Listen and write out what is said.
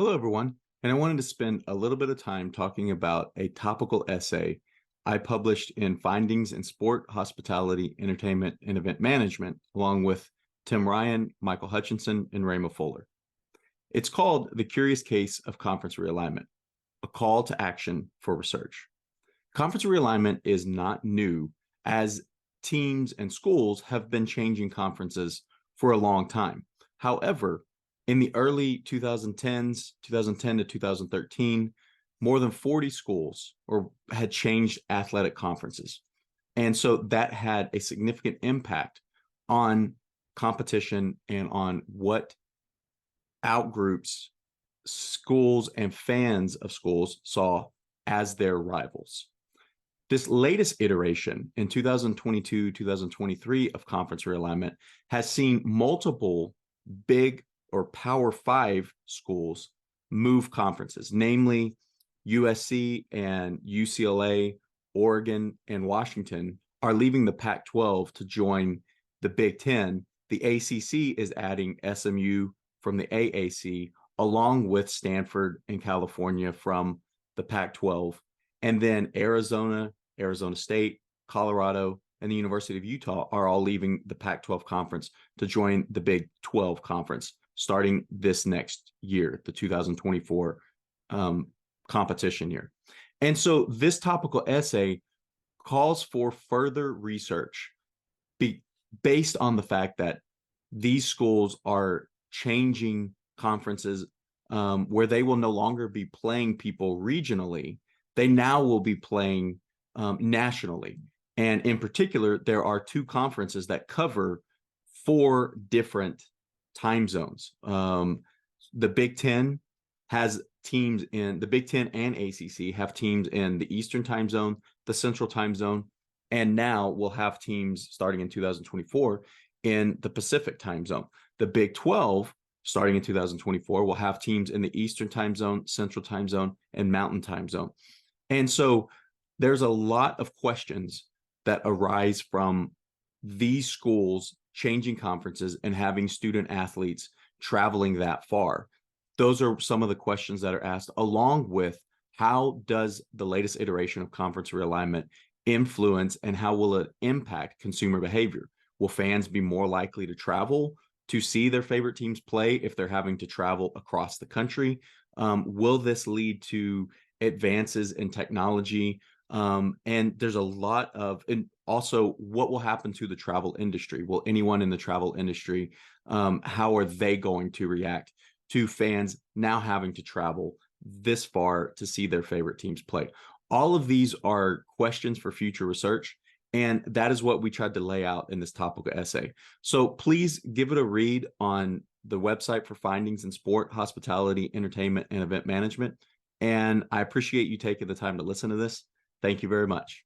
Hello, everyone. And I wanted to spend a little bit of time talking about a topical essay I published in Findings in Sport, Hospitality, Entertainment, and Event Management, along with Tim Ryan, Michael Hutchinson, and Rayma Fuller. It's called The Curious Case of Conference Realignment, a call to action for research. Conference realignment is not new, as teams and schools have been changing conferences for a long time. However, in the early 2010s, 2010 to 2013, more than 40 schools had changed athletic conferences. And so that had a significant impact on competition and on what outgroups schools and fans of schools saw as their rivals. This latest iteration in 2022, 2023 of conference realignment has seen multiple big or Power 5 schools move conferences, namely USC and UCLA, Oregon, and Washington are leaving the Pac-12 to join the Big Ten. The ACC is adding SMU from the AAC, along with Stanford and California from the Pac-12. And then Arizona State, Colorado, and the University of Utah are all leaving the Pac-12 conference to join the Big 12 conference starting this next year, the 2024 competition year. And so this topical essay calls for further research based on the fact that these schools are changing conferences where they will no longer be playing people regionally. They now will be playing nationally. And in particular, there are two conferences that cover 4 different time zones. The Big Ten has teams in the Big Ten and ACC have teams in the Eastern time zone, the Central time zone, and now we'll have teams starting in 2024 in the Pacific time zone. The Big 12, starting in 2024, will have teams in the Eastern time zone, Central time zone, and Mountain time zone. And so there's a lot of questions that arise from these schools changing conferences and having student athletes traveling that far. Those are some of the questions that are asked, along with how does the latest iteration of conference realignment influence and how will it impact consumer behavior? Will fans be more likely to travel to see their favorite teams play if they're having to travel across the country? Will this lead to advances in technology? And there's a lot of, and also what will happen to the travel industry? Will anyone in the travel industry, how are they going to react to fans now having to travel this far to see their favorite teams play? All of these are questions for future research, and that is what we tried to lay out in this topical essay. So please give it a read on the website for Findings in Sport, Hospitality, Entertainment, and Event Management. And I appreciate you taking the time to listen to this. Thank you very much.